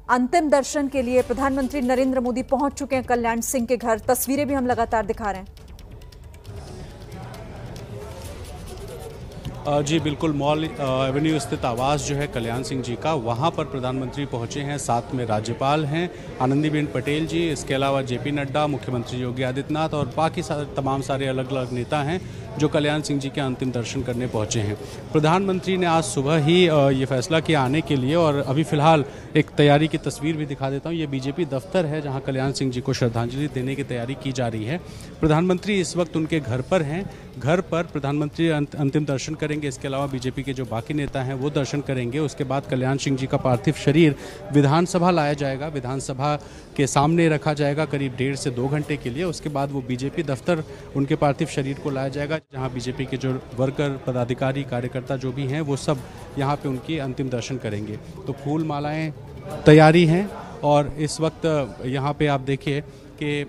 अंतिम दर्शन के लिए प्रधानमंत्री नरेंद्र मोदी पहुंच चुके हैं कल्याण सिंह के घर। तस्वीरें भी हम लगातार दिखा रहे हैं। जी बिल्कुल, मॉल एवेन्यू स्थित आवास जो है कल्याण सिंह जी का, वहाँ पर प्रधानमंत्री पहुँचे हैं। साथ में राज्यपाल हैं आनंदीबेन पटेल जी, इसके अलावा जेपी नड्डा, मुख्यमंत्री योगी आदित्यनाथ और बाकी तमाम सारे अलग अलग नेता हैं जो कल्याण सिंह जी के अंतिम दर्शन करने पहुँचे हैं। प्रधानमंत्री ने आज सुबह ही ये फैसला किया आने के लिए, और अभी फिलहाल एक तैयारी की तस्वीर भी दिखा देता हूँ। ये बीजेपी दफ्तर है जहाँ कल्याण सिंह जी को श्रद्धांजलि देने की तैयारी की जा रही है। प्रधानमंत्री इस वक्त उनके घर पर हैं। घर पर प्रधानमंत्री अंतिम दर्शन करेंगे। इसके अलावा बीजेपी के जो बाकी नेता हैं वो दर्शन करेंगे। उसके बाद कल्याण सिंह जी का पार्थिव शरीर विधानसभा लाया जाएगा, विधानसभा के सामने रखा जाएगा करीब 1.5 से 2 घंटे के लिए। उसके बाद वो बीजेपी दफ्तर उनके पार्थिव शरीर को लाया जाएगा, जहां बीजेपी के जो वर्कर, पदाधिकारी, कार्यकर्ता जो भी हैं वो सब यहाँ पे उनकी अंतिम दर्शन करेंगे। तो फूल मालाएँ तैयारी हैं, और इस वक्त यहाँ पे आप देखिए कि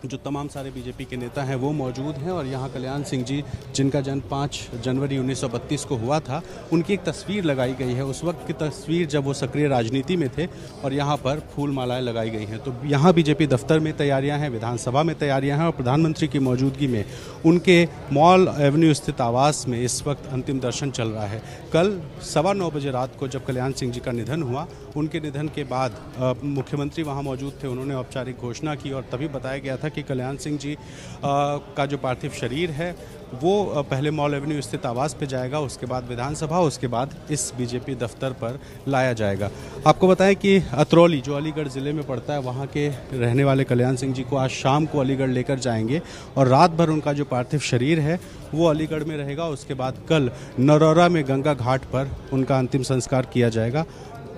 जो तमाम सारे बीजेपी के नेता हैं वो मौजूद हैं। और यहाँ कल्याण सिंह जी, जिनका जन्म 5 जनवरी 1932 को हुआ था, उनकी एक तस्वीर लगाई गई है। उस वक्त की तस्वीर जब वो सक्रिय राजनीति में थे, और यहाँ पर फूल मालाएं लगाई गई हैं। तो यहाँ बीजेपी दफ्तर में तैयारियाँ हैं, विधानसभा में तैयारियाँ हैं, और प्रधानमंत्री की मौजूदगी में उनके मॉल एवेन्यू स्थित आवास में इस वक्त अंतिम दर्शन चल रहा है। कल 9:15 बजे रात को जब कल्याण सिंह जी का निधन हुआ, उनके निधन के बाद मुख्यमंत्री वहाँ मौजूद थे। उन्होंने औपचारिक घोषणा की, और तभी बताया गया था कि कल्याण सिंह जी का जो पार्थिव शरीर है वो पहले मॉल एवेन्यू स्थित आवास पे जाएगा, उसके बाद विधानसभा, उसके बाद इस बीजेपी दफ्तर पर लाया जाएगा। आपको बताएं कि अतरौली, जो अलीगढ़ ज़िले में पड़ता है, वहाँ के रहने वाले कल्याण सिंह जी को आज शाम को अलीगढ़ लेकर जाएंगे, और रात भर उनका जो पार्थिव शरीर है वो अलीगढ़ में रहेगा। उसके बाद कल नरौरा में गंगा घाट पर उनका अंतिम संस्कार किया जाएगा।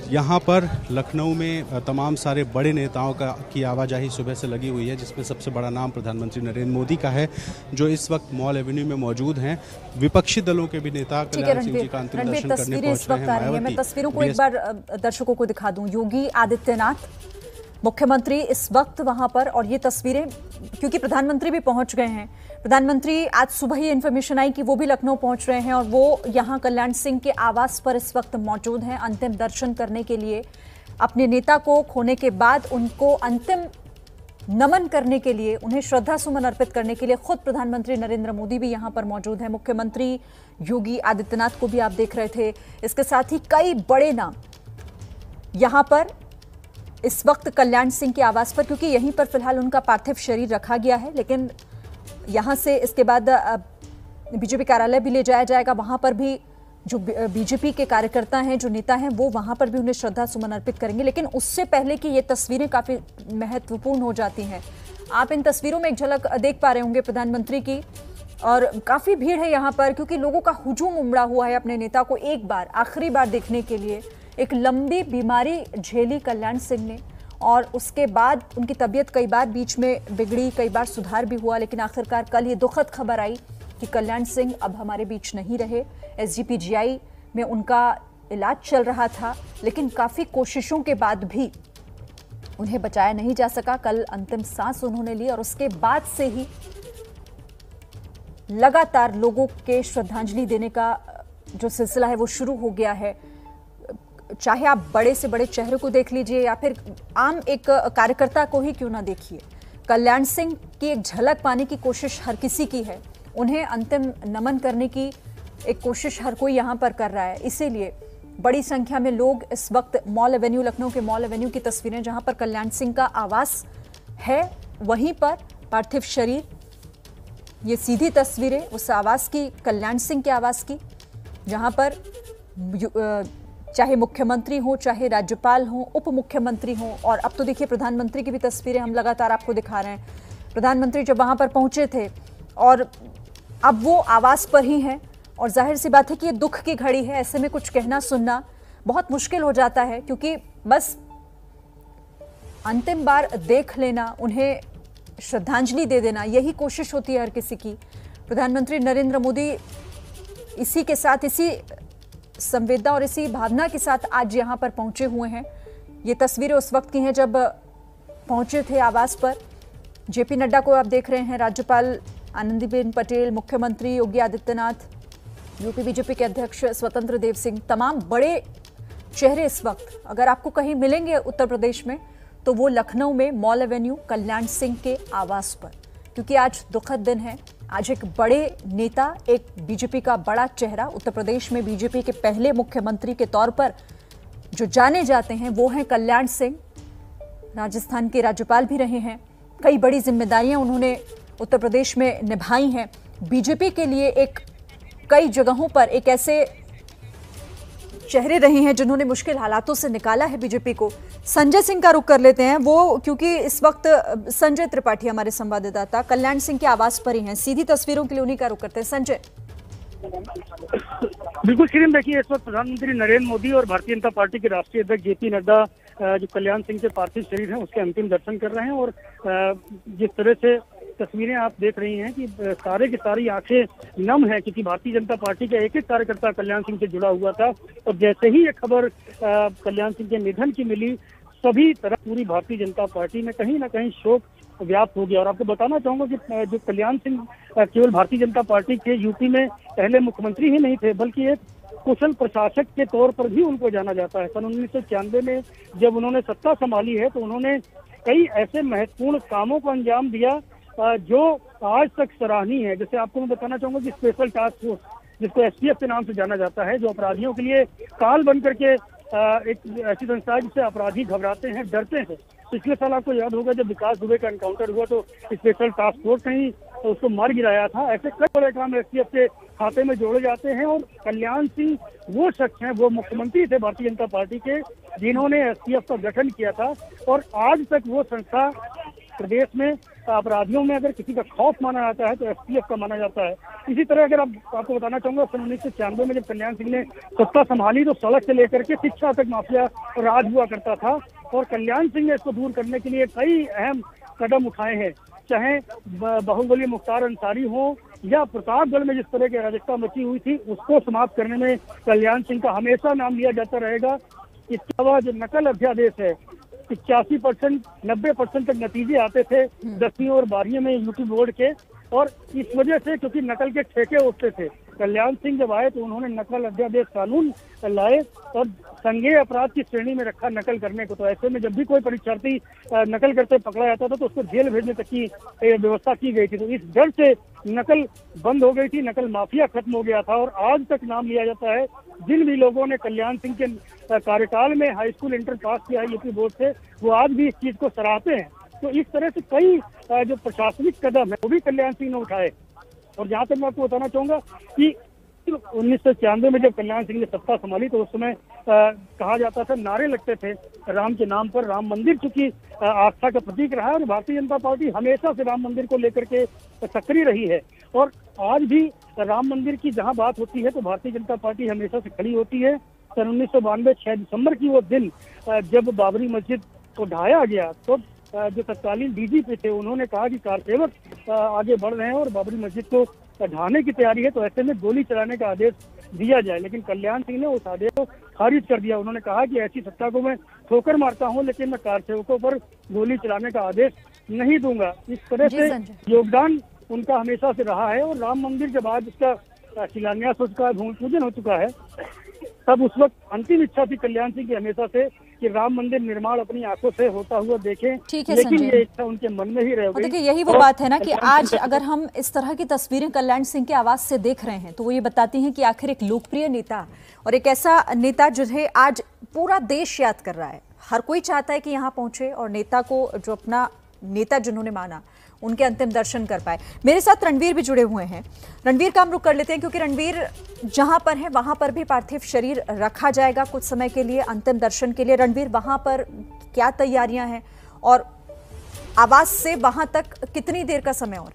यहाँ पर लखनऊ में तमाम सारे बड़े नेताओं की आवाजाही सुबह से लगी हुई है, जिसमें सबसे बड़ा नाम प्रधानमंत्री नरेंद्र मोदी का है, जो इस वक्त मॉल एवेन्यू में मौजूद हैं। विपक्षी दलों के भी नेता कल्याण सिंह जी का अंतिम दर्शन करने पहुंच रहे हैं। मैं तस्वीरों को एक बार दर्शकों को दिखा दूं। योगी आदित्यनाथ मुख्यमंत्री इस वक्त वहां पर, और ये तस्वीरें क्योंकि प्रधानमंत्री भी पहुंच गए हैं। प्रधानमंत्री आज सुबह ही इन्फॉर्मेशन आई कि वो भी लखनऊ पहुंच रहे हैं, और वो यहां कल्याण सिंह के आवास पर इस वक्त मौजूद हैं अंतिम दर्शन करने के लिए। अपने नेता को खोने के बाद उनको अंतिम नमन करने के लिए, उन्हें श्रद्धा सुमन अर्पित करने के लिए खुद प्रधानमंत्री नरेंद्र मोदी भी यहां पर मौजूद हैं। मुख्यमंत्री योगी आदित्यनाथ को भी आप देख रहे थे। इसके साथ ही कई बड़े नाम यहां पर इस वक्त कल्याण सिंह के आवास पर, क्योंकि यहीं पर फिलहाल उनका पार्थिव शरीर रखा गया है, लेकिन यहां से इसके बाद बीजेपी कार्यालय भी ले जाया जाएगा। वहां पर भी जो बीजेपी के कार्यकर्ता हैं, जो नेता हैं, वो वहां पर भी उन्हें श्रद्धा सुमन अर्पित करेंगे। लेकिन उससे पहले कि ये तस्वीरें काफी महत्वपूर्ण हो जाती हैं। आप इन तस्वीरों में एक झलक देख पा रहे होंगे प्रधानमंत्री की, और काफी भीड़ है यहाँ पर, क्योंकि लोगों का हुजूम उमड़ा हुआ है अपने नेता को एक बार, आखिरी बार देखने के लिए। एक लंबी बीमारी झेली कल्याण सिंह ने, और उसके बाद उनकी तबीयत कई बार बीच में बिगड़ी, कई बार सुधार भी हुआ, लेकिन आखिरकार कल ये दुखद खबर आई कि कल्याण सिंह अब हमारे बीच नहीं रहे। SGPGI में उनका इलाज चल रहा था, लेकिन काफ़ी कोशिशों के बाद भी उन्हें बचाया नहीं जा सका। कल अंतिम सांस उन्होंने ली, और उसके बाद से ही लगातार लोगों के श्रद्धांजलि देने का जो सिलसिला है वो शुरू हो गया है। चाहे आप बड़े से बड़े चेहरे को देख लीजिए, या फिर आम एक कार्यकर्ता को ही क्यों ना देखिए, कल्याण सिंह की एक झलक पाने की कोशिश हर किसी की है। उन्हें अंतिम नमन करने की एक कोशिश हर कोई यहाँ पर कर रहा है। इसीलिए बड़ी संख्या में लोग इस वक्त मॉल एवेन्यू, लखनऊ के मॉल एवेन्यू की तस्वीरें, जहाँ पर कल्याण सिंह का आवास है, वहीं पर पार्थिव शरीर, ये सीधी तस्वीरें उस आवास की, कल्याण सिंह के आवास की, जहाँ पर चाहे मुख्यमंत्री हो, चाहे राज्यपाल हो, उप मुख्यमंत्री हो, और अब तो देखिए प्रधानमंत्री की भी तस्वीरें हम लगातार आपको दिखा रहे हैं। प्रधानमंत्री जब वहां पर पहुंचे थे, और अब वो आवास पर ही हैं, और जाहिर सी बात है कि ये दुख की घड़ी है। ऐसे में कुछ कहना सुनना बहुत मुश्किल हो जाता है, क्योंकि बस अंतिम बार देख लेना, उन्हें श्रद्धांजलि दे देना, यही कोशिश होती है हर किसी की। प्रधानमंत्री नरेंद्र मोदी इसी के साथ, इसी संवेदना और इसी भावना के साथ आज यहाँ पर पहुंचे हुए हैं। ये तस्वीरें उस वक्त की हैं जब पहुंचे थे आवास पर। जेपी नड्डा को आप देख रहे हैं, राज्यपाल आनंदीबेन पटेल, मुख्यमंत्री योगी आदित्यनाथ, यूपी बीजेपी के अध्यक्ष स्वतंत्र देव सिंह, तमाम बड़े चेहरे इस वक्त अगर आपको कहीं मिलेंगे उत्तर प्रदेश में तो वो लखनऊ में मॉल एवेन्यू कल्याण सिंह के आवास पर, क्योंकि आज दुखद दिन है। आज एक बड़े नेता, एक बीजेपी का बड़ा चेहरा, उत्तर प्रदेश में बीजेपी के पहले मुख्यमंत्री के तौर पर जो जाने जाते हैं वो हैं कल्याण सिंह। राजस्थान के राज्यपाल भी रहे हैं, कई बड़ी जिम्मेदारियां उन्होंने उत्तर प्रदेश में निभाई हैं। बीजेपी के लिए कई जगहों पर एक ऐसे चेहरे रहे हैं जिन्होंने मुश्किल हालातों से निकाला है बीजेपी को। संजय सिंह का रुख कर लेते हैं, वो क्योंकि इस वक्त संजय त्रिपाठी हमारे संवाददाता कल्याण सिंह के आवास पर ही हैं। सीधी तस्वीरों के लिए उन्हीं का रुख करते हैं। संजय। बिल्कुल श्रीम, देखिए इस वक्त प्रधानमंत्री नरेंद्र मोदी और भारतीय जनता पार्टी के राष्ट्रीय अध्यक्ष जेपी नड्डा जो कल्याण सिंह के पार्थिव शरीर हैं उसके अंतिम दर्शन कर रहे हैं। और जिस तरह से तस्वीरें आप देख रही हैं कि सारे की सारी आंखें नम है, क्योंकि भारतीय जनता पार्टी का एक कार्यकर्ता कल्याण सिंह से जुड़ा हुआ था। और जैसे ही ये खबर कल्याण सिंह के निधन की मिली, सभी तरफ पूरी भारतीय जनता पार्टी में कहीं ना कहीं शोक व्याप्त हो गया। और आपको बताना चाहूंगा कि जो कल्याण सिंह केवल भारतीय जनता पार्टी के यूपी में पहले मुख्यमंत्री ही नहीं थे, बल्कि एक कुशल प्रशासक के तौर पर भी उनको जाना जाता है। सन 1996 में जब उन्होंने सत्ता संभाली है तो उन्होंने कई ऐसे महत्वपूर्ण कामों को अंजाम दिया जो आज तक सराहनीय है। जैसे आपको मैं बताना चाहूंगा कि स्पेशल टास्क फोर्स, जिसको एसटीएफ के नाम से जाना जाता है, जो अपराधियों के लिए काल बन करके एक ऐसी संस्था है जिससे अपराधी घबराते हैं, डरते हैं। पिछले साल आपको याद होगा जब विकास दुबे का एनकाउंटर हुआ तो स्पेशल टास्क फोर्स ने उसको मार गिराया था। ऐसे कई बड़े काम एसटीएफ के खाते में जोड़े जाते हैं। और कल्याण सिंह वो शख्स हैं, वो मुख्यमंत्री थे भारतीय जनता पार्टी के, जिन्होंने एसटीएफ का गठन किया था। और आज तक वो संस्था प्रदेश में अपराधियों में अगर किसी का खौफ माना जाता है तो एसटीएफ का माना जाता है। इसी तरह अगर आपको बताना चाहूंगा, सन 1996 में जब कल्याण सिंह ने सत्ता संभाली तो सड़क से लेकर के शिक्षा तक माफिया राज हुआ करता था। और कल्याण सिंह ने इसको दूर करने के लिए कई अहम कदम उठाए हैं, चाहे बाहुबली मुख्तार अंसारी हो या प्रतापगढ़ में जिस तरह की अराजकता मची हुई थी उसको समाप्त करने में कल्याण सिंह का हमेशा नाम लिया जाता रहेगा। इसके अलावा जो नकल अध्यादेश है, 85% 90% तक नतीजे आते थे 10वीं और 12वीं में यूपी बोर्ड के। और इस वजह से क्योंकि नकल के ठेके उठते थे, कल्याण सिंह जब आए तो उन्होंने नकल अध्यादेश कानून लाए और संज्ञेय अपराध की श्रेणी में रखा नकल करने को। तो ऐसे में जब भी कोई परीक्षार्थी नकल करते पकड़ा जाता था तो उसको जेल भेजने तक की व्यवस्था की गई थी। तो इस डर से नकल बंद हो गई थी, नकल माफिया खत्म हो गया था। और आज तक नाम लिया जाता है जिन भी लोगों ने कल्याण सिंह के कार्यकाल में हाई स्कूल इंटर पास किया है यूपी बोर्ड से, वो आज भी इस चीज को सराहते हैं। तो इस तरह से कई जो प्रशासनिक कदम है वो भी कल्याण सिंह ने उठाए। और जहाँ तक मैं आपको बताना चाहूंगा कि 1996 में जब कल्याण सिंह ने सत्ता संभाली तो उस समय कहा जाता था, नारे लगते थे राम के नाम पर। राम मंदिर चूंकि आस्था का प्रतीक रहा है और भारतीय जनता पार्टी हमेशा से राम मंदिर को लेकर के सक्रिय रही है। और आज भी राम मंदिर की जहां बात होती है तो भारतीय जनता पार्टी हमेशा से खड़ी होती है। सन 1992 6 दिसंबर की वो दिन जब बाबरी मस्जिद को ढाया गया तो जो तत्कालीन डीजीपी थे उन्होंने कहा कि कारसेवक आगे बढ़ रहे हैं और बाबरी मस्जिद को ढाने की तैयारी है, तो ऐसे में गोली चलाने का आदेश दिया जाए। लेकिन कल्याण सिंह ने उस आदेश को खारिज कर दिया। उन्होंने कहा कि ऐसी सत्ता को मैं ठोकर मारता हूं लेकिन मैं कारसेवकों पर गोली चलाने का आदेश नहीं दूंगा। इस तरह से योगदान उनका हमेशा से रहा है। और राम मंदिर जब आज उसका शिलान्यास हो चुका है, भूमि पूजन हो चुका है, तब उस वक्त अंतिम इच्छा थी कल्याण सिंह की हमेशा से कि राम मंदिर निर्माण अपनी आंखों से होता हुआ देखें। लेकिन ये इच्छा उनके मन में ही रह गई। देखिए यही वो बात है ना कि आज अगर हम इस तरह की तस्वीरें कल्याण सिंह के आवास से देख रहे हैं तो वो ये बताती हैं कि आखिर एक लोकप्रिय नेता और एक ऐसा नेता जिन्हें आज पूरा देश याद कर रहा है, हर कोई चाहता है कि यहाँ पहुंचे और नेता को जो अपना नेता जिन्होंने माना उनके अंतिम दर्शन कर पाए। मेरे साथ रणवीर भी जुड़े हुए हैं। रणवीर का हम रुख कर लेते हैं क्योंकि रणवीर जहां पर है वहां पर भी पार्थिव शरीर रखा जाएगा कुछ समय के लिए अंतिम दर्शन के लिए। रणवीर, वहां पर क्या तैयारियां हैं और आवास से वहां तक कितनी देर का समय और?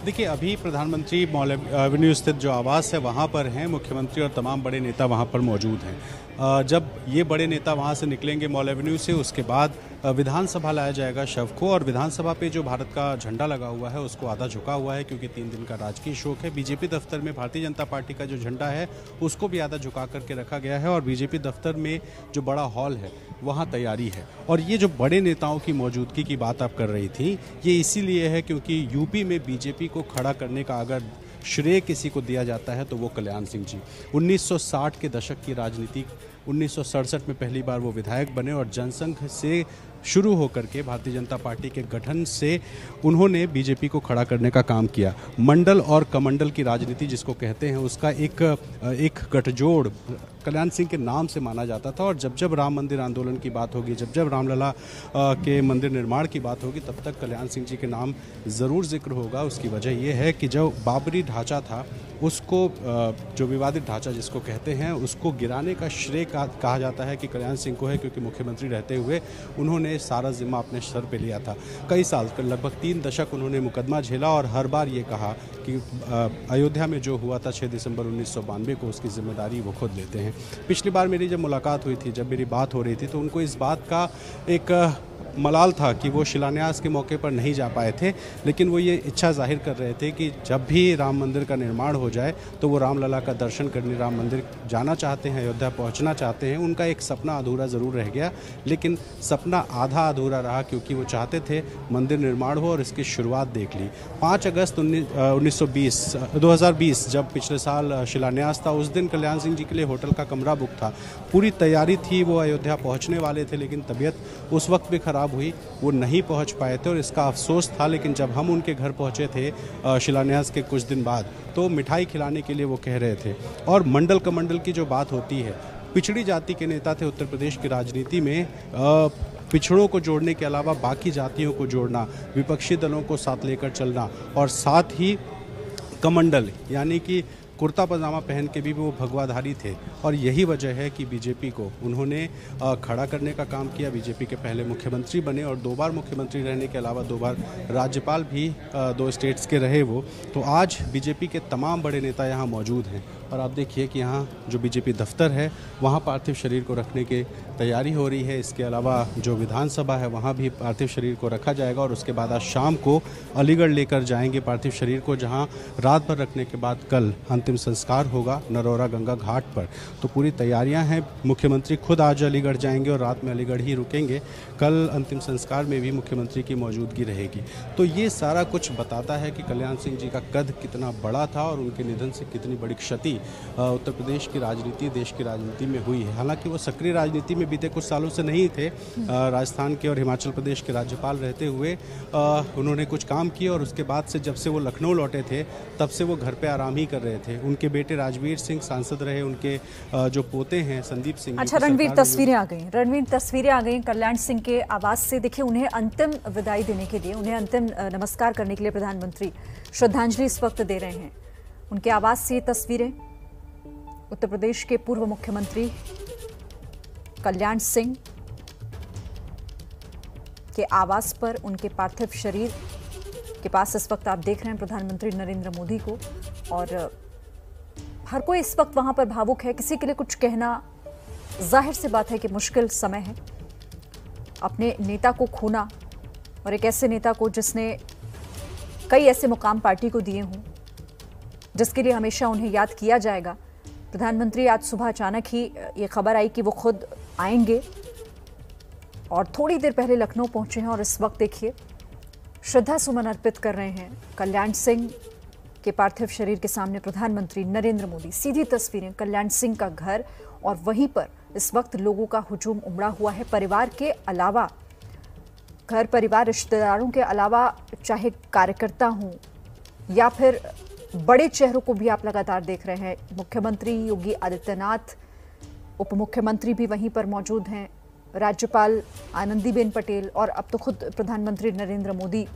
देखिए, अभी प्रधानमंत्री मॉल एवेन्यू स्थित जो आवास है वहाँ पर हैं, मुख्यमंत्री और तमाम बड़े नेता वहाँ पर मौजूद हैं। जब ये बड़े नेता वहाँ से निकलेंगे मॉल एवेन्यू से, उसके बाद विधानसभा लाया जाएगा शव को। और विधानसभा पे जो भारत का झंडा लगा हुआ है उसको आधा झुका हुआ है क्योंकि 3 दिन का राजकीय शोक है। बीजेपी दफ्तर में भारतीय जनता पार्टी का जो झंडा है उसको भी आधा झुका करके रखा गया है। और बीजेपी दफ्तर में जो बड़ा हॉल है वहाँ तैयारी है। और ये जो बड़े नेताओं की मौजूदगी की बात आप कर रही थी, ये इसीलिए है क्योंकि यूपी में बीजेपी को खड़ा करने का अगर श्रेय किसी को दिया जाता है तो वो कल्याण सिंह जी। 1960 के दशक की राजनीति, 1967 में पहली बार वो विधायक बने और जनसंघ से शुरू होकर के भारतीय जनता पार्टी के गठन से उन्होंने बीजेपी को खड़ा करने का काम किया। मंडल और कमंडल की राजनीति जिसको कहते हैं, उसका एक गठजोड़ कल्याण सिंह के नाम से माना जाता था। और जब जब राम मंदिर आंदोलन की बात होगी, जब जब रामलला के मंदिर निर्माण की बात होगी, तब तक कल्याण सिंह जी के नाम ज़रूर जिक्र होगा। उसकी वजह यह है कि जो बाबरी ढांचा था उसको, जो विवादित ढांचा जिसको कहते हैं, उसको गिराने का श्रेय कहा जाता है कि कल्याण सिंह को है, क्योंकि मुख्यमंत्री रहते हुए उन्होंने सारा जिम्मा अपने सर पे लिया था। कई साल, लगभग 3 दशक उन्होंने मुकदमा झेला और हर बार ये कहा कि अयोध्या में जो हुआ था 6 दिसंबर 1992 को, उसकी जिम्मेदारी वो खुद लेते हैं। पिछली बार मेरी जब मुलाकात हुई थी, जब मेरी बात हो रही थी, तो उनको इस बात का एक मलाल था कि वो शिलान्यास के मौके पर नहीं जा पाए थे, लेकिन वो ये इच्छा जाहिर कर रहे थे कि जब भी राम मंदिर का निर्माण हो जाए तो वो रामलला का दर्शन करने राम मंदिर जाना चाहते हैं, अयोध्या पहुंचना चाहते हैं। उनका एक सपना अधूरा ज़रूर रह गया, लेकिन सपना आधा अधूरा रहा, क्योंकि वो चाहते थे मंदिर निर्माण हो और इसकी शुरुआत देख ली। 5 अगस्त 2020 जब पिछले साल शिलान्यास था, उस दिन कल्याण सिंह जी के लिए होटल का कमरा बुक था, पूरी तैयारी थी, वो अयोध्या पहुँचने वाले थे, लेकिन तबीयत उस वक्त भी खराब हुई, वो नहीं पहुंच पाए थे और इसका अफसोस था। लेकिन जब हम उनके घर पहुंचे थे शिलान्यास के कुछ दिन बाद, तो मिठाई खिलाने के लिए वो कह रहे थे। और मंडल कमंडल की जो बात होती है, पिछड़ी जाति के नेता थे उत्तर प्रदेश की राजनीति में। पिछड़ों को जोड़ने के अलावा बाकी जातियों को जोड़ना, विपक्षी दलों को साथ लेकर चलना, और साथ ही कमंडल यानी कि कुर्ता पजामा पहन के भी वो भगवाधारी थे। और यही वजह है कि बीजेपी को उन्होंने खड़ा करने का काम किया। बीजेपी के पहले मुख्यमंत्री बने और 2 बार मुख्यमंत्री रहने के अलावा 2 बार राज्यपाल भी 2 स्टेट्स के रहे वो। तो आज बीजेपी के तमाम बड़े नेता यहाँ मौजूद हैं और आप देखिए कि यहाँ जो बीजेपी दफ्तर है वहाँ पार्थिव शरीर को रखने की तैयारी हो रही है। इसके अलावा जो विधानसभा है वहाँ भी पार्थिव शरीर को रखा जाएगा और उसके बाद आज शाम को अलीगढ़ लेकर जाएंगे पार्थिव शरीर को, जहाँ रात भर रखने के बाद कल अंतिम संस्कार होगा नरौरा गंगा घाट पर। तो पूरी तैयारियां हैं। मुख्यमंत्री खुद आज अलीगढ़ जाएंगे और रात में अलीगढ़ ही रुकेंगे। कल अंतिम संस्कार में भी मुख्यमंत्री की मौजूदगी रहेगी। तो ये सारा कुछ बताता है कि कल्याण सिंह जी का कद कितना बड़ा था और उनके निधन से कितनी बड़ी क्षति उत्तर प्रदेश की राजनीति, देश की राजनीति में हुई है। हालांकि वो सक्रिय राजनीति में बीते कुछ सालों से नहीं थे। राजस्थान के और हिमाचल प्रदेश के राज्यपाल रहते हुए उन्होंने कुछ काम किए और उसके बाद से जब से वो लखनऊ लौटे थे तब से वो घर पे आराम ही कर रहे थे। उनके बेटे राजवीर सिंह सांसद रहे, उनके जो पोते हैं संदीप सिंह। अच्छा रणवीर, तस्वीरें आ गई। रणवीर, तस्वीरें आ गई कल्याण सिंह के आवास से। देखिए, उन्हें अंतिम विदाई देने के लिए, उन्हें अंतिम नमस्कार करने के लिए प्रधानमंत्री श्रद्धांजलि इस वक्त दे रहे हैं। उनके आवास से तस्वीरें, उत्तर प्रदेश के पूर्व मुख्यमंत्री कल्याण सिंह के आवास पर उनके पार्थिव शरीर के पास इस वक्त आप देख रहे हैं प्रधानमंत्री नरेंद्र मोदी को। और हर कोई इस वक्त वहां पर भावुक है। किसी के लिए कुछ कहना जाहिर सी बात है कि मुश्किल समय है। अपने नेता को खोना, और एक ऐसे नेता को जिसने कई ऐसे मुकाम पार्टी को दिए हों, जिसके लिए हमेशा उन्हें याद किया जाएगा। प्रधानमंत्री आज सुबह अचानक ही ये खबर आई कि वो खुद आएंगे और थोड़ी देर पहले लखनऊ पहुंचे हैं और इस वक्त देखिए श्रद्धा सुमन अर्पित कर रहे हैं कल्याण सिंह के पार्थिव शरीर के सामने प्रधानमंत्री नरेंद्र मोदी। सीधी तस्वीरें कल्याण सिंह का घर, और वहीं पर इस वक्त लोगों का हुजूम उमड़ा हुआ है। परिवार के अलावा, घर परिवार रिश्तेदारों के अलावा, चाहे कार्यकर्ता हों या फिर बड़े चेहरों को भी आप लगातार देख रहे हैं। मुख्यमंत्री योगी आदित्यनाथ, उप मुख्यमंत्री भी वहीं पर मौजूद हैं, राज्यपाल आनंदीबेन पटेल और अब तो खुद प्रधानमंत्री नरेंद्र मोदी,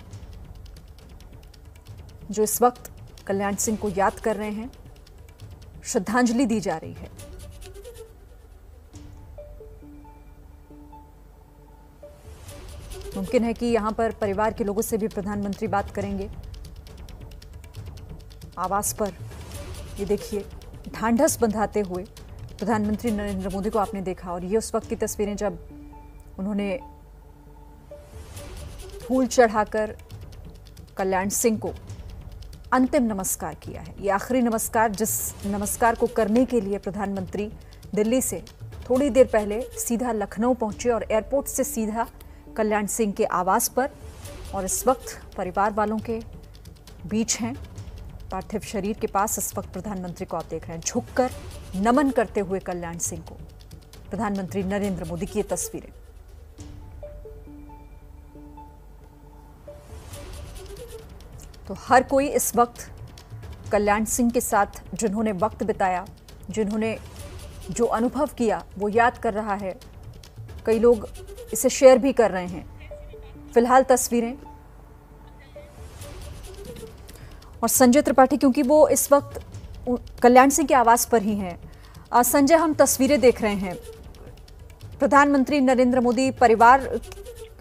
जो इस वक्त कल्याण सिंह को याद कर रहे हैं। श्रद्धांजलि दी जा रही है। मुमकिन है कि यहां पर परिवार के लोगों से भी प्रधानमंत्री बात करेंगे। आवास पर ये देखिए ढांढस बंधाते हुए प्रधानमंत्री नरेंद्र मोदी को आपने देखा, और ये उस वक्त की तस्वीरें जब उन्होंने फूल चढ़ाकर कल्याण सिंह को अंतिम नमस्कार किया है। ये आखिरी नमस्कार, जिस नमस्कार को करने के लिए प्रधानमंत्री दिल्ली से थोड़ी देर पहले सीधा लखनऊ पहुंचे और एयरपोर्ट से सीधा कल्याण सिंह के आवास पर, और इस वक्त परिवार वालों के बीच हैं। पार्थिव शरीर के पास इस वक्त प्रधानमंत्री को आप देख रहे हैं, झुककर नमन करते हुए कल्याण सिंह को प्रधानमंत्री नरेंद्र मोदी की ये तस्वीरें। तो हर कोई इस वक्त कल्याण सिंह के साथ जिन्होंने वक्त बिताया, जिन्होंने जो अनुभव किया वो याद कर रहा है। कई लोग इसे शेयर भी कर रहे हैं। फिलहाल तस्वीरें और संजय त्रिपाठी, क्योंकि वो इस वक्त कल्याण सिंह के आवास पर ही हैं। संजय, हम तस्वीरें देख रहे हैं, प्रधानमंत्री नरेंद्र मोदी परिवार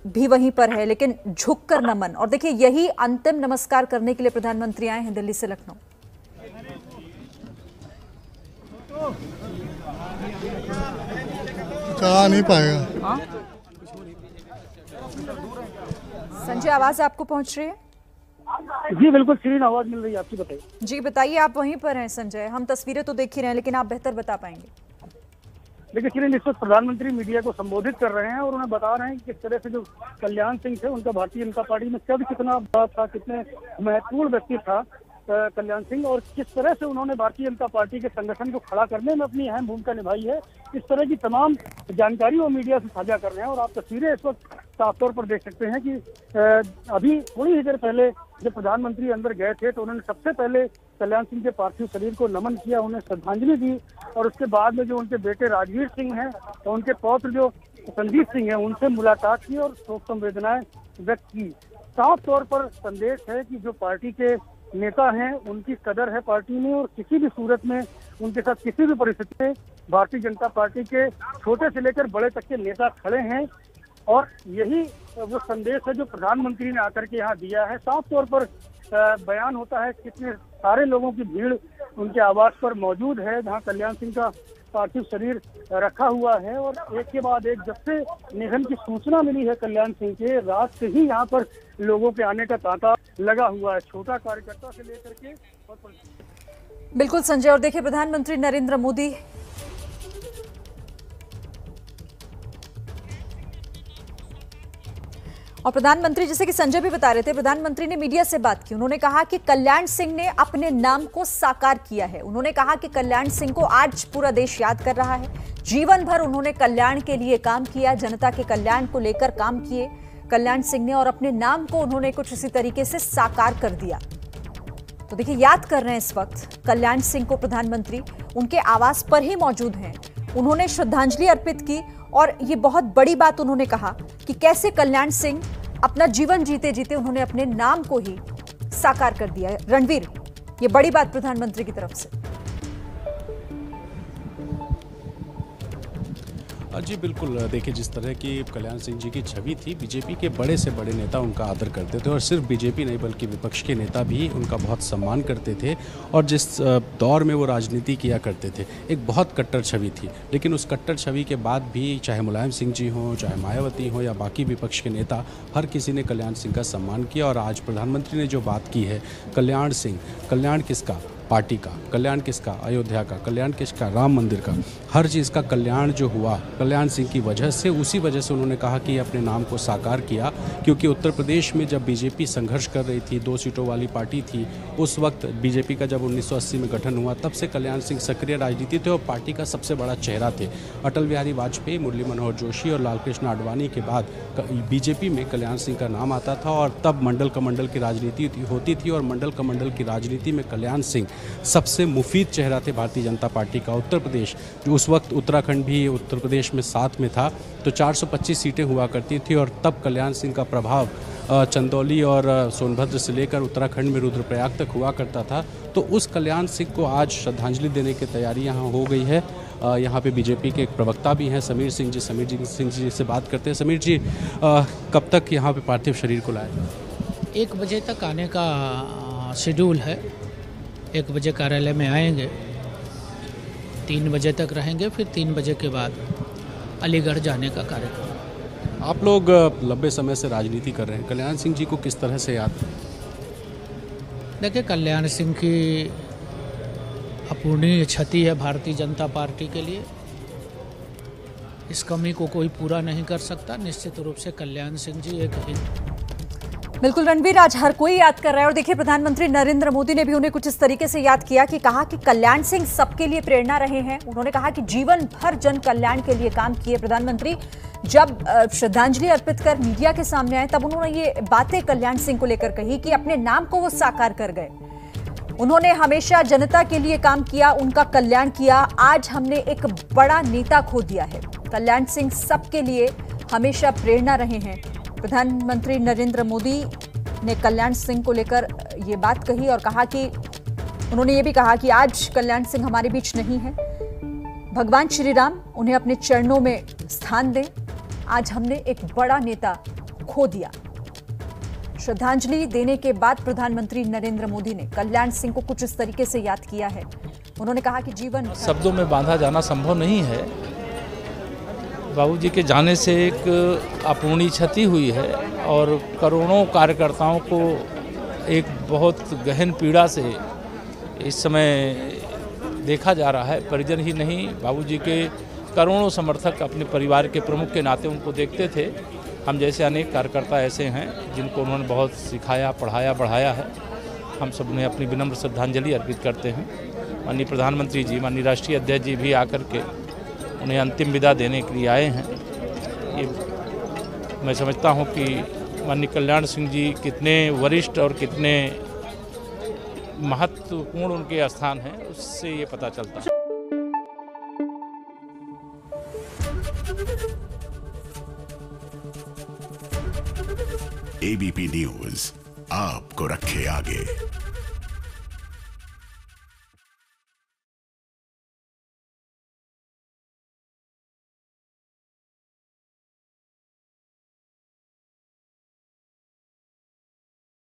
भी वहीं पर है, लेकिन झुककर नमन। और देखिए, यही अंतिम नमस्कार करने के लिए प्रधानमंत्री आए हैं दिल्ली से लखनऊ। कहा नहीं पाएगा। संजय, आवाज आपको पहुंच रही है? जी बिल्कुल श्रीन, आवाज मिल रही है आपकी, बताइए। जी बताइए, आप वहीं पर हैं संजय। हम तस्वीरें तो देख ही रहे हैं, लेकिन आप बेहतर बता पाएंगे। देखिए श्रीन, इस वक्त प्रधानमंत्री मीडिया को संबोधित कर रहे हैं और उन्हें बता रहे हैं कि किस तरह से जो कल्याण सिंह थे, उनका भारतीय जनता पार्टी में कब कितना बड़ा था, कितने महत्वपूर्ण व्यक्ति था कल्याण सिंह, और किस तरह से उन्होंने भारतीय जनता पार्टी के संगठन को खड़ा करने में अपनी अहम भूमिका निभाई है। इस तरह की तमाम जानकारी वो मीडिया से साझा कर रहे हैं। और आप तस्वीरें इस वक्त साफ तौर पर देख सकते हैं कि अभी थोड़ी ही देर पहले जब प्रधानमंत्री अंदर गए थे तो उन्होंने सबसे पहले कल्याण सिंह के पार्थिव शरीर को नमन किया, उन्हें श्रद्धांजलि दी, और उसके बाद में जो उनके बेटे राजवीर सिंह हैं और उनके पौत्र जो संदीप सिंह हैं, उनसे मुलाकात की और शोक संवेदनाएं व्यक्त की। साफ तौर पर संदेश है कि जो पार्टी के नेता हैं उनकी कदर है पार्टी में, और किसी भी सूरत में उनके साथ किसी भी परिस्थिति में भारतीय जनता पार्टी के छोटे से लेकर बड़े तक के नेता खड़े हैं। और यही वो संदेश है जो प्रधानमंत्री ने आकर के यहाँ दिया है। साफ तौर पर बयान होता है कितने सारे लोगों की भीड़ उनके आवास पर मौजूद है, जहाँ कल्याण सिंह का पार्थिव शरीर रखा हुआ है। और एक के बाद एक, जब से निधन की सूचना मिली है कल्याण सिंह के, रात से ही यहाँ पर लोगों के आने का तांता लगा हुआ है, छोटा कार्यकर्ता से लेकर के। बिल्कुल संजय, और देखिए प्रधानमंत्री नरेंद्र मोदी और प्रधानमंत्री, जैसे कि संजय भी बता रहे थे, प्रधानमंत्री ने मीडिया से बात की। उन्होंने कहा कि कल्याण सिंह ने अपने नाम को साकार किया है। उन्होंने कहा कि कल्याण सिंह को आज पूरा देश याद कर रहा है। जीवन भर उन्होंने कल्याण के लिए काम किया, जनता के कल्याण को लेकर काम किए कल्याण सिंह ने, और अपने नाम को उन्होंने कुछ इसी तरीके से साकार कर दिया। तो देखिए, याद कर रहे हैं इस वक्त कल्याण सिंह को प्रधानमंत्री, उनके आवास पर ही मौजूद हैं। उन्होंने श्रद्धांजलि अर्पित की और ये बहुत बड़ी बात उन्होंने कहा कि कैसे कल्याण सिंह अपना जीवन जीते जीते उन्होंने अपने नाम को ही साकार कर दिया है। रणवीर, ये बड़ी बात प्रधानमंत्री की तरफ से। जी बिल्कुल, देखिए जिस तरह की कल्याण सिंह जी की छवि थी, बीजेपी के बड़े से बड़े नेता उनका आदर करते थे, और सिर्फ बीजेपी नहीं बल्कि विपक्ष के नेता भी उनका बहुत सम्मान करते थे। और जिस दौर में वो राजनीति किया करते थे, एक बहुत कट्टर छवि थी। लेकिन उस कट्टर छवि के बाद भी चाहे मुलायम सिंह जी हों, चाहे मायावती हों या बाकी विपक्ष के नेता, हर किसी ने कल्याण सिंह का सम्मान किया। और आज प्रधानमंत्री ने जो बात की है, कल्याण सिंह, कल्याण किसका? पार्टी का। कल्याण किसका? अयोध्या का। कल्याण किसका? राम मंदिर का। हर चीज़ का कल्याण जो हुआ कल्याण सिंह की वजह से, उसी वजह से उन्होंने कहा कि अपने नाम को साकार किया। क्योंकि उत्तर प्रदेश में जब बीजेपी संघर्ष कर रही थी, 2 सीटों वाली पार्टी थी, उस वक्त बीजेपी का जब 1980 में गठन हुआ, तब से कल्याण सिंह सक्रिय राजनीति थे और पार्टी का सबसे बड़ा चेहरा थे। अटल बिहारी वाजपेयी, मुरली मनोहर जोशी और लालकृष्ण आडवाणी के बाद बीजेपी में कल्याण सिंह का नाम आता था। और तब मंडल कमंडल की राजनीति होती थी, और मंडल कमंडल की राजनीति में कल्याण सिंह सबसे मुफीद चेहरा थे भारतीय जनता पार्टी का। उत्तर प्रदेश, जो उस वक्त उत्तराखंड भी उत्तर प्रदेश में साथ में था, तो 425 सीटें हुआ करती थी। और तब कल्याण सिंह का प्रभाव चंदौली और सोनभद्र से लेकर उत्तराखंड में रुद्रप्रयाग तक हुआ करता था। तो उस कल्याण सिंह को आज श्रद्धांजलि देने की तैयारी यहाँ हो गई है। यहाँ पे बीजेपी के एक प्रवक्ता भी हैं, समीर सिंह जी से बात करते हैं। समीर जी, कब तक यहाँ पे पार्थिव शरीर को लाया? 1 बजे तक आने का शेड्यूल है। 1 बजे कार्यालय में आएंगे, 3 बजे तक रहेंगे, फिर 3 बजे के बाद अलीगढ़ जाने का कार्यक्रम। आप लोग लंबे समय से राजनीति कर रहे हैं, कल्याण सिंह जी को किस तरह से याद? देखिए, कल्याण सिंह की अपूर्णीय क्षति है भारतीय जनता पार्टी के लिए। इस कमी को कोई पूरा नहीं कर सकता। निश्चित रूप से कल्याण सिंह जी एक बिल्कुल रणवीर, आज हर कोई याद कर रहा है और देखिए प्रधानमंत्री नरेंद्र मोदी ने भी उन्हें कुछ इस तरीके से याद किया कि कहा कि कल्याण सिंह सबके लिए प्रेरणा रहे हैं। उन्होंने कहा कि जीवन भर जन कल्याण के लिए काम किए प्रधानमंत्री। जब श्रद्धांजलि अर्पित कर मीडिया के सामने आए तब उन्होंने ये बातें कल्याण सिंह को लेकर कही कि अपने नाम को वो साकार कर गए। उन्होंने हमेशा जनता के लिए काम किया, उनका कल्याण किया। आज हमने एक बड़ा नेता खो दिया है। कल्याण सिंह सबके लिए हमेशा प्रेरणा रहे हैं। प्रधानमंत्री नरेंद्र मोदी ने कल्याण सिंह को लेकर ये बात कही और कहा कि उन्होंने ये भी कहा कि आज कल्याण सिंह हमारे बीच नहीं है। भगवान श्री राम उन्हें अपने चरणों में स्थान दें। आज हमने एक बड़ा नेता खो दिया। श्रद्धांजलि देने के बाद प्रधानमंत्री नरेंद्र मोदी ने कल्याण सिंह को कुछ इस तरीके से याद किया है। उन्होंने कहा कि जीवन शब्दों में बांधा जाना संभव नहीं है। बाबूजी के जाने से एक अपूर्णीय क्षति हुई है और करोड़ों कार्यकर्ताओं को एक बहुत गहन पीड़ा से इस समय देखा जा रहा है। परिजन ही नहीं, बाबूजी के करोड़ों समर्थक अपने परिवार के प्रमुख के नाते उनको देखते थे। हम जैसे अनेक कार्यकर्ता ऐसे हैं जिनको उन्होंने बहुत सिखाया, पढ़ाया, बढ़ाया है। हम सब उन्हें अपनी विनम्र श्रद्धांजलि अर्पित करते हैं। माननीय प्रधानमंत्री जी, माननीय राष्ट्रीय अध्यक्ष जी भी आकर के उन्हें अंतिम विदा देने के लिए आए हैं। ये मैं समझता हूँ कि माननीय कल्याण सिंह जी कितने वरिष्ठ और कितने महत्वपूर्ण उनके स्थान हैं, उससे ये पता चलता है। एबीपी न्यूज़ आपको रखे आगे।